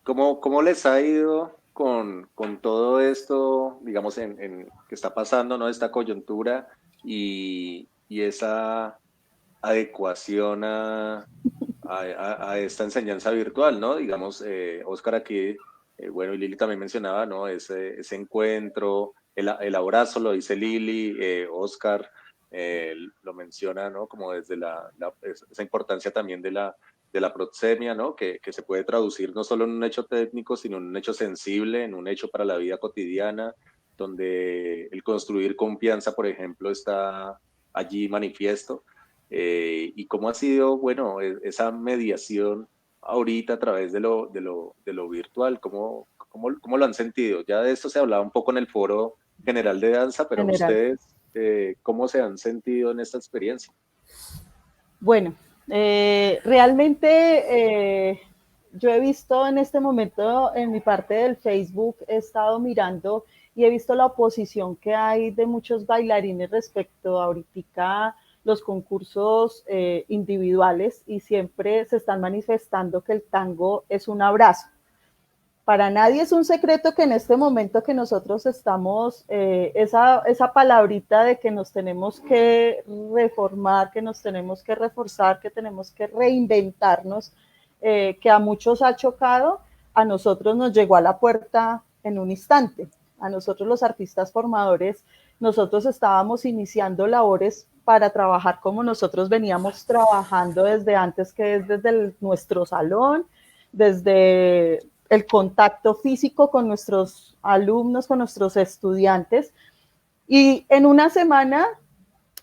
A: ¿Cómo les ha ido con todo esto, digamos, que está pasando, ¿no? Esta coyuntura y esa adecuación a esta enseñanza virtual, ¿no? Digamos, Oscar aquí, bueno, y Lili también mencionaba, ¿no? Ese encuentro, el abrazo, lo dice Lili, Oscar lo menciona, ¿no? Como desde esa importancia también de la proxemia, ¿no? Que se puede traducir no solo en un hecho técnico, sino en un hecho sensible, en un hecho para la vida cotidiana, donde el construir confianza, por ejemplo, está allí manifiesto. Y cómo ha sido, bueno, esa mediación ahorita a través de lo virtual, ¿cómo lo han sentido? Ya de esto se hablaba un poco en el foro general de danza, pero
B: General.
A: ustedes, ¿cómo se han sentido en esta experiencia?
B: Bueno, realmente yo he visto en este momento en mi parte del Facebook, he estado mirando y he visto la oposición que hay de muchos bailarines respecto a ahorita los concursos individuales, y siempre se están manifestando que el tango es un abrazo. Para nadie es un secreto que en este momento que nosotros estamos, esa palabrita de que nos tenemos que reformar, que nos tenemos que reforzar, que tenemos que reinventarnos, que a muchos ha chocado, a nosotros nos llegó a la puerta en un instante. A nosotros los artistas formadores, nosotros estábamos iniciando labores para trabajar como nosotros veníamos trabajando desde antes, que es desde nuestro salón, desde el contacto físico con nuestros alumnos, con nuestros estudiantes, y en una semana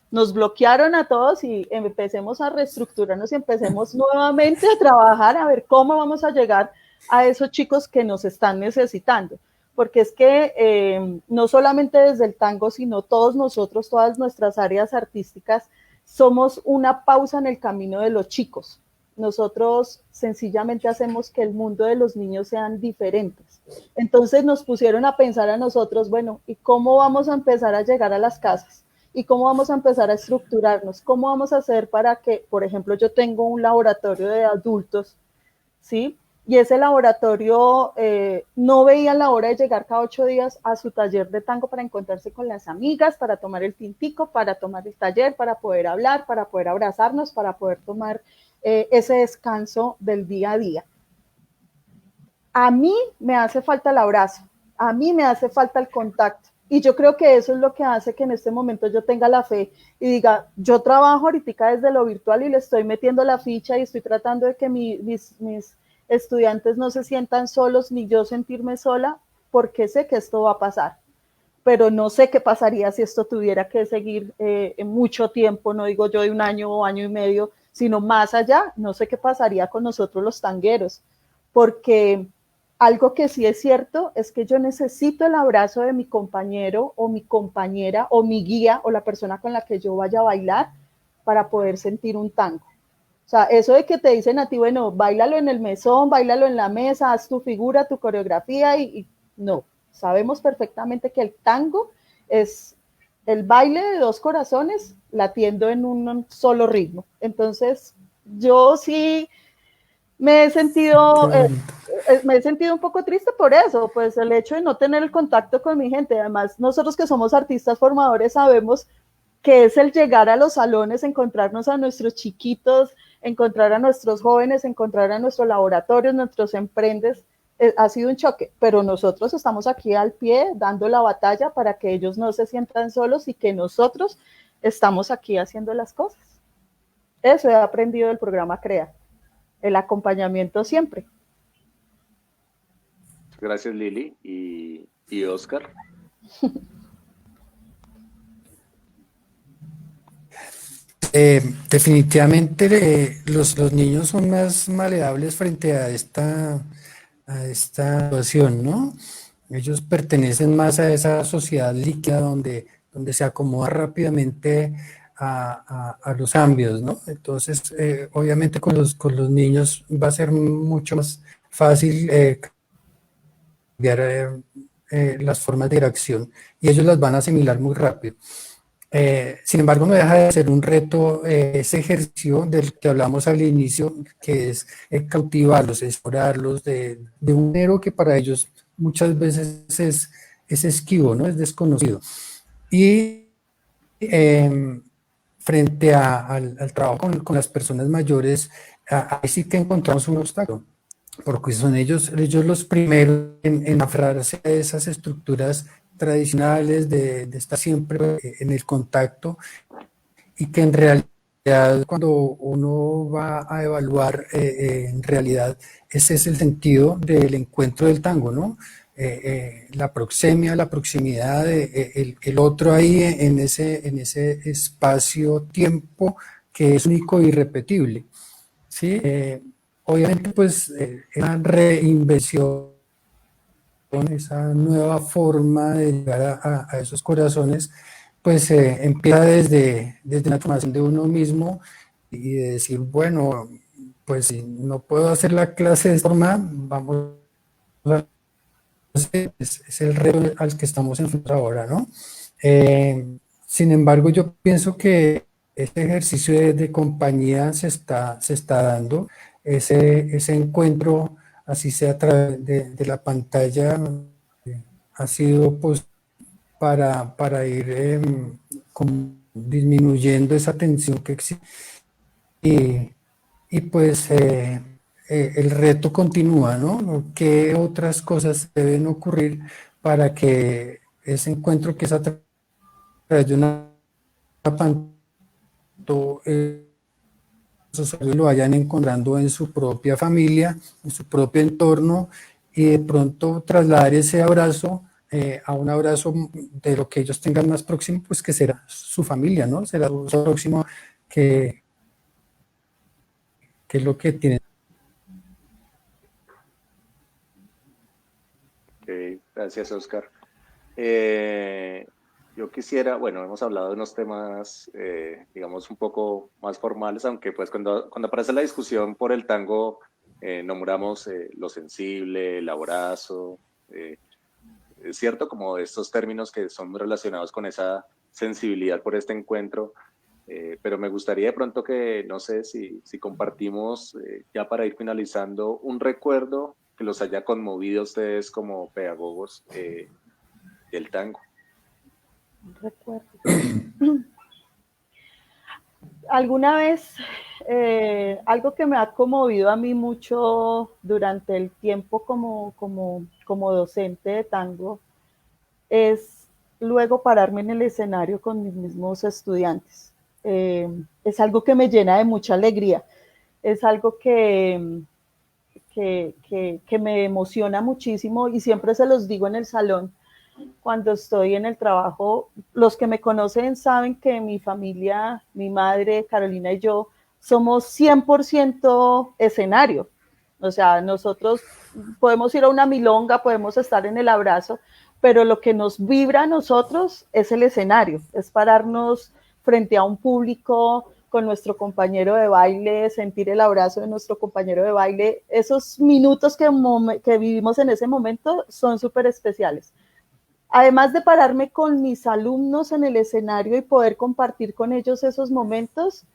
B: nos bloquearon a todos y empecemos a reestructurarnos y empecemos nuevamente a trabajar a ver cómo vamos a llegar a esos chicos que nos están necesitando. Porque es que no solamente desde el tango, sino todos nosotros, todas nuestras áreas artísticas, somos una pausa en el camino de los chicos. nosotros sencillamente hacemos que el mundo de los niños sean diferentes. Entonces nos pusieron a pensar a nosotros, bueno, ¿y cómo vamos a empezar a llegar a las casas? ¿Y cómo vamos a empezar a estructurarnos? ¿Cómo vamos a hacer para que, por ejemplo, yo tengo un laboratorio de adultos, ¿sí? Y ese laboratorio no veía la hora de llegar cada 8 días a su taller de tango para encontrarse con las amigas, para tomar el tintico, para tomar el taller, para poder hablar, para poder abrazarnos, para poder tomar ese descanso del día a día. A mí me hace falta el abrazo, a mí me hace falta el contacto. Y yo creo que eso es lo que hace que en este momento yo tenga la fe y diga, yo trabajo ahorita desde lo virtual y le estoy metiendo la ficha y estoy tratando de que mis estudiantes no se sientan solos ni yo sentirme sola, porque sé que esto va a pasar. Pero no sé qué pasaría si esto tuviera que seguir en mucho tiempo, no digo yo de un año o año y medio, sino más allá, no sé qué pasaría con nosotros los tangueros, porque algo que sí es cierto es que yo necesito el abrazo de mi compañero o mi compañera o mi guía o la persona con la que yo vaya a bailar para poder sentir un tango. O sea, eso de que te dicen a ti, bueno, bailalo en el mesón, bailalo en la mesa, haz tu figura, tu coreografía y no, sabemos perfectamente que el tango es el baile de dos corazones latiendo en un solo ritmo. Entonces, yo sí me he sentido, me he sentido un poco triste por eso, pues el hecho de no tener el contacto con mi gente. Además, nosotros que somos artistas formadores sabemos que es el llegar a los salones, encontrarnos a nuestros chiquitos, encontrar a nuestros jóvenes, encontrar a nuestros laboratorios, nuestros emprendes, ha sido un choque, pero nosotros estamos aquí al pie dando la batalla para que ellos no se sientan solos y que nosotros estamos aquí haciendo las cosas. Eso he aprendido del programa CREA, el acompañamiento siempre.
A: Gracias, Lili y Oscar.
C: Definitivamente los niños son más maleables frente a esta situación, ¿no? Ellos pertenecen más a esa sociedad líquida donde se acomoda rápidamente a los cambios, ¿no? Entonces, obviamente con los niños va a ser mucho más fácil cambiar las formas de interacción y ellos las van a asimilar muy rápido. Sin embargo, no deja de ser un reto ese ejercicio del que hablamos al inicio, que es cautivarlos, explorarlos de un género que para ellos muchas veces es esquivo, ¿no? Es desconocido. Y frente al trabajo con las personas mayores, ahí sí que encontramos un obstáculo, porque son ellos los primeros en aferrarse a esas estructuras tradicionales de estar siempre en el contacto y que en realidad cuando uno va a evaluar en realidad ese es el sentido del encuentro del tango, ¿no? La proxemia, la proximidad, el otro ahí en ese espacio-tiempo que es único e irrepetible, ¿sí? Obviamente pues una reinvención, esa nueva forma de llegar a esos corazones, pues empieza desde la formación de uno mismo y de decir, bueno, pues si no puedo hacer la clase de esta forma, vamos a hacer, es el reto al que estamos enfrentando ahora, ¿no? Sin embargo, yo pienso que este ejercicio de compañía se está dando, ese encuentro, así sea a través de la pantalla, ha sido pues para ir como disminuyendo esa tensión que existe y, y pues el reto continúa, ¿no? ¿Qué otras cosas deben ocurrir para que ese encuentro que es a través de una pantalla esos usuarios lo vayan encontrando en su propia familia, en su propio entorno y de pronto trasladar ese abrazo a un abrazo de lo que ellos tengan más próximo, pues que será su familia, ¿no? Será su próximo que, que es lo que tienen.
A: Gracias, Oscar. Yo quisiera, bueno, hemos hablado de unos temas, digamos, un poco más formales, aunque pues cuando aparece la discusión por el tango, nombramos lo sensible, el abrazo, es cierto, como estos términos que son muy relacionados con esa sensibilidad por este encuentro, pero me gustaría de pronto que, no sé, si compartimos, ya para ir finalizando, un recuerdo que los haya conmovido a ustedes como pedagogos del tango.
B: Recuerdo. Alguna vez, algo que me ha conmovido a mí mucho durante el tiempo como docente de tango es luego pararme en el escenario con mis mismos estudiantes. Es algo que me llena de mucha alegría, es algo que me emociona muchísimo y siempre se los digo en el salón cuando estoy en el trabajo. Los que me conocen saben que mi familia, mi madre, Carolina y yo, somos 100% escenario. O sea, nosotros podemos ir a una milonga, podemos estar en el abrazo, pero lo que nos vibra a nosotros es el escenario, es pararnos frente a un público con nuestro compañero de baile, sentir el abrazo de nuestro compañero de baile. Esos minutos que vivimos en ese momento son súper especiales. Además de pararme con mis alumnos en el escenario y poder compartir con ellos esos momentos,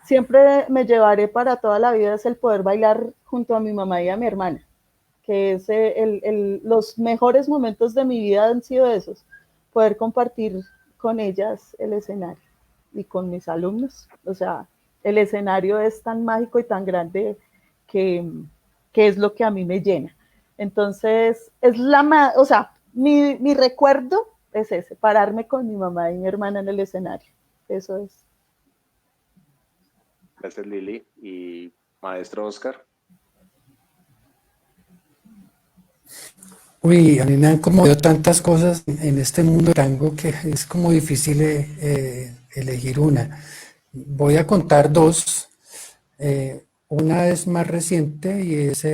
B: siempre me llevaré para toda la vida es el poder bailar junto a mi mamá y a mi hermana, que es los mejores momentos de mi vida han sido esos, poder compartir con ellas el escenario y con mis alumnos. O sea, el escenario es tan mágico y tan grande que, que es lo que a mí me llena. Entonces, o sea, mi recuerdo es ese, pararme con mi mamá y mi hermana en el escenario. Eso es.
A: Gracias, Lili. Y maestro Oscar.
C: Uy, a mí me han conmovido tantas cosas en este mundo del tango que es como difícil elegir una. Voy a contar dos. Una es más reciente y es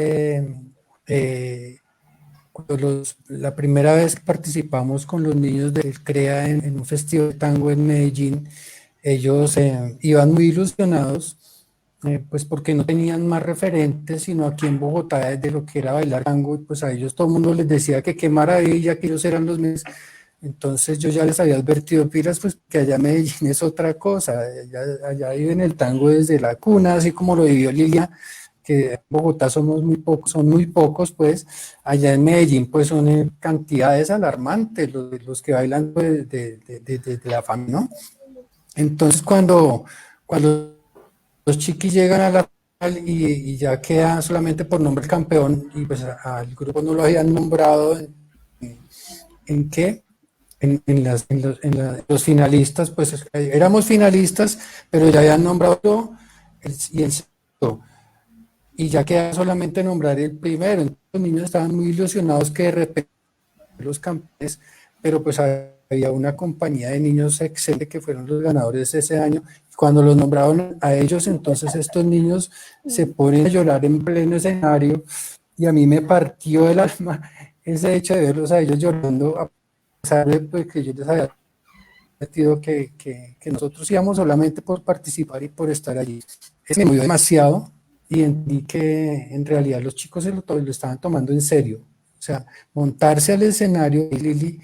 C: cuando la primera vez que participamos con los niños del CREA en un festival de tango en Medellín. Ellos iban muy ilusionados, pues porque no tenían más referentes sino aquí en Bogotá de lo que era bailar tango, y pues a ellos todo el mundo les decía que qué maravilla, que ellos eran los mejores. Entonces yo ya les había advertido, pilas, pues que allá Medellín es otra cosa, allá viven el tango desde la cuna, así como lo vivió Lilia, que en Bogotá somos muy pocos, son muy pocos, pues allá en Medellín pues son cantidades alarmantes los que bailan de la familia, ¿no? Entonces cuando los chiquis llegan a la final y ya queda solamente por nombre el campeón, y pues al grupo no lo habían nombrado ¿en qué? Los finalistas, pues éramos finalistas, pero ya habían nombrado y el segundo, y ya queda solamente nombrar el primero. Entonces los niños estaban muy ilusionados que de repente los campeones, pero pues había una compañía de niños excelente que fueron los ganadores ese año. Cuando los nombraron a ellos, entonces estos niños se ponen a llorar en pleno escenario, y a mí me partió el alma ese hecho de verlos a ellos llorando, a pesar de pues, que yo les había metido que nosotros íbamos solamente por participar y por estar allí. Me movió demasiado y entendí que en realidad los chicos lo estaban tomando en serio. O sea, montarse al escenario, Lili,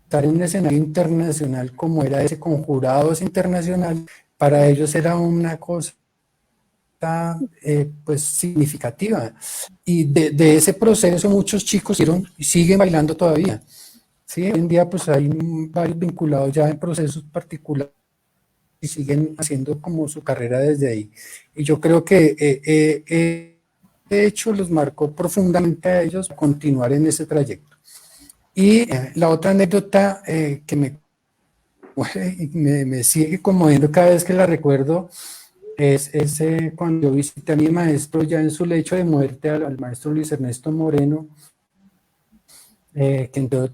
C: estar en un escenario internacional como era ese, con jurados internacional, para ellos era una cosa pues significativa. Y de ese proceso muchos chicos siguen bailando todavía. Sí, hoy en día pues hay varios vinculados ya en procesos particulares y siguen haciendo como su carrera desde ahí. Y yo creo que de hecho los marcó profundamente a ellos continuar en ese trayecto. Y la otra anécdota que me sigue conmoviendo cada vez que la recuerdo es cuando yo visité a mi maestro ya en su lecho de muerte, al maestro Luis Ernesto Moreno, que entró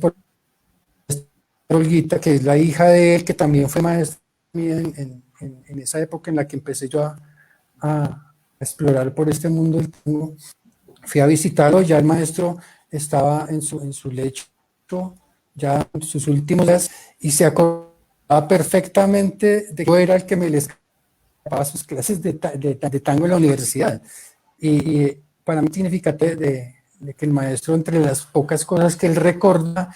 C: por Olguita, que es la hija de él, que también fue maestra mía en esa época en la que empecé yo a explorar por este mundo del tango. Fui a visitarlo, ya el maestro estaba en su lecho ya en sus últimos días, y se acordaba perfectamente de que yo era el que me les daba sus clases de tango en la universidad. Y para mí significa de que el maestro, entre las pocas cosas que él recuerda,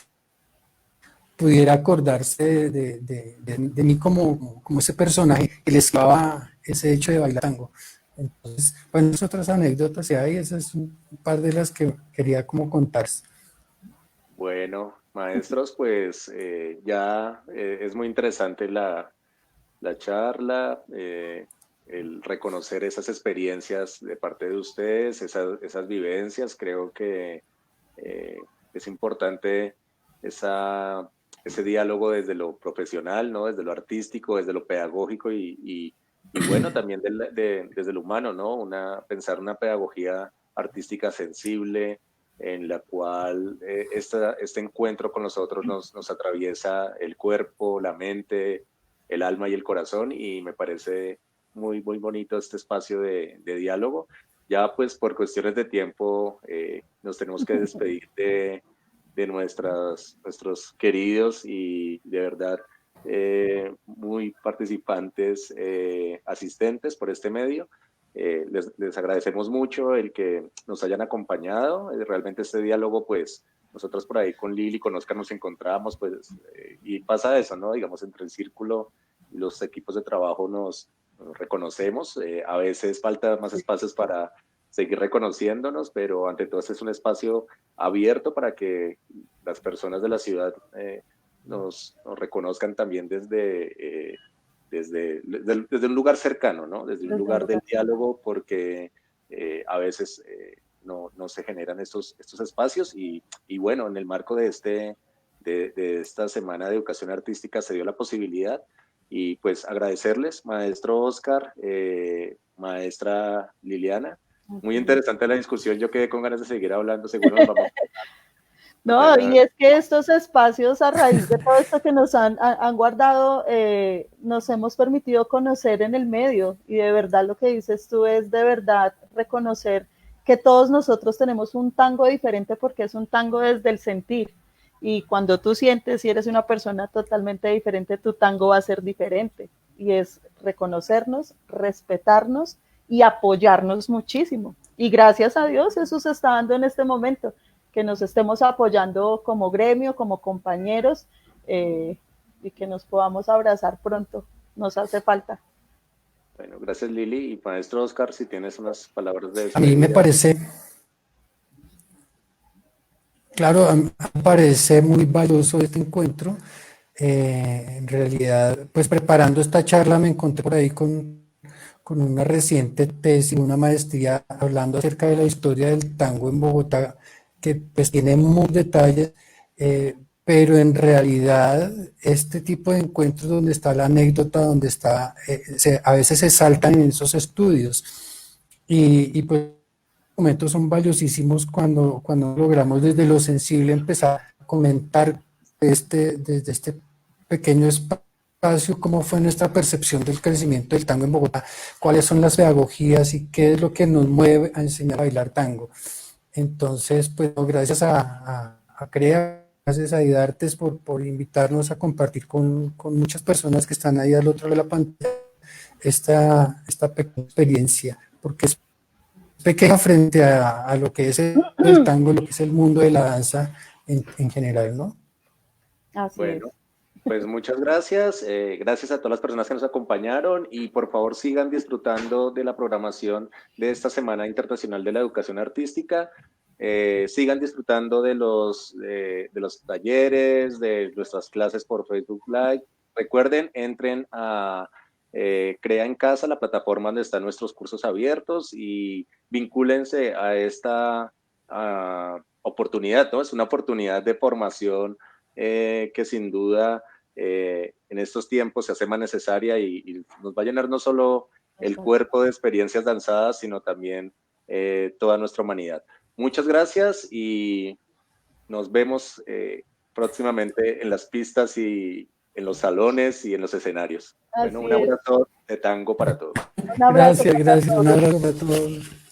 C: pudiera acordarse de mí como ese personaje que le esclava ese hecho de bailar tango. Entonces, bueno, otras anécdotas y ahí, esas es un par de las que quería como contar.
A: Bueno, maestros, pues ya es muy interesante la charla, el reconocer esas experiencias de parte de ustedes, esas vivencias. Creo que es importante ese diálogo desde lo profesional, ¿no? Desde lo artístico, desde lo pedagógico y bueno, también desde lo humano, ¿no? Pensar una pedagogía artística sensible en la cual este encuentro con nosotros nos atraviesa el cuerpo, la mente, el alma y el corazón, y me parece muy, muy bonito este espacio de diálogo. Ya pues por cuestiones de tiempo nos tenemos que despedir de nuestros queridos y de verdad muy participantes, asistentes por este medio. Les agradecemos mucho el que nos hayan acompañado. Realmente este diálogo, pues nosotros por ahí con Lili, con Oscar nos encontramos, pues, y pasa eso, ¿no? Digamos, entre el círculo y los equipos de trabajo nos reconocemos. A veces falta más espacios para seguir reconociéndonos, pero ante todo este es un espacio abierto para que las personas de la ciudad nos reconozcan también desde un lugar cercano, ¿no? Desde un lugar del diálogo, porque a veces no se generan estos espacios y bueno, en el marco de esta Semana de Educación Artística se dio la posibilidad y pues agradecerles, maestro Oscar, maestra Liliana. Muy interesante la discusión, yo quedé con ganas de seguir hablando, seguro nos vamos
B: No, y es que estos espacios, a raíz de todo esto que nos han guardado, nos hemos permitido conocer en el medio, y de verdad lo que dices tú es de verdad reconocer que todos nosotros tenemos un tango diferente porque es un tango desde el sentir, y cuando tú sientes y eres una persona totalmente diferente, tu tango va a ser diferente, y es reconocernos, respetarnos y apoyarnos muchísimo, y gracias a Dios eso se está dando en este momento, que nos estemos apoyando como gremio, como compañeros, y que nos podamos abrazar pronto. Nos hace falta.
A: Bueno, gracias Lili. Y maestro Oscar, si tienes unas palabras de
C: despedida. A mí me parece, claro, a mí me parece muy valioso este encuentro. En realidad, pues preparando esta charla me encontré por ahí con una reciente tesis, una maestría, hablando acerca de la historia del tango en Bogotá, que pues tiene muchos detalles, pero en realidad este tipo de encuentros donde está la anécdota, donde está, a veces se saltan en esos estudios y pues los momentos son valiosísimos cuando logramos desde lo sensible empezar a comentar desde este pequeño espacio cómo fue nuestra percepción del crecimiento del tango en Bogotá, cuáles son las pedagogías y qué es lo que nos mueve a enseñar a bailar tango. Entonces, pues gracias a CREA, gracias a IDARTES por invitarnos a compartir con muchas personas que están ahí al otro lado de la pantalla esta pequeña experiencia, porque es pequeña frente a lo que es el tango, lo que es el mundo de la danza en general, ¿no?
B: Así
A: bueno,
B: es.
A: Pues muchas gracias, gracias a todas las personas que nos acompañaron y por favor sigan disfrutando de la programación de esta Semana Internacional de la Educación Artística, sigan disfrutando de los talleres, de nuestras clases por Facebook Live. Recuerden, entren a Crea en Casa, la plataforma donde están nuestros cursos abiertos y vincúlense a esta oportunidad, ¿no? Es una oportunidad de formación que sin duda en estos tiempos se hace más necesaria y nos va a llenar no solo el cuerpo de experiencias danzadas, sino también toda nuestra humanidad. Muchas gracias y nos vemos próximamente en las pistas y en los salones y en los escenarios. Bueno, un abrazo de tango para todos.
B: Un abrazo
C: gracias, un abrazo para todos.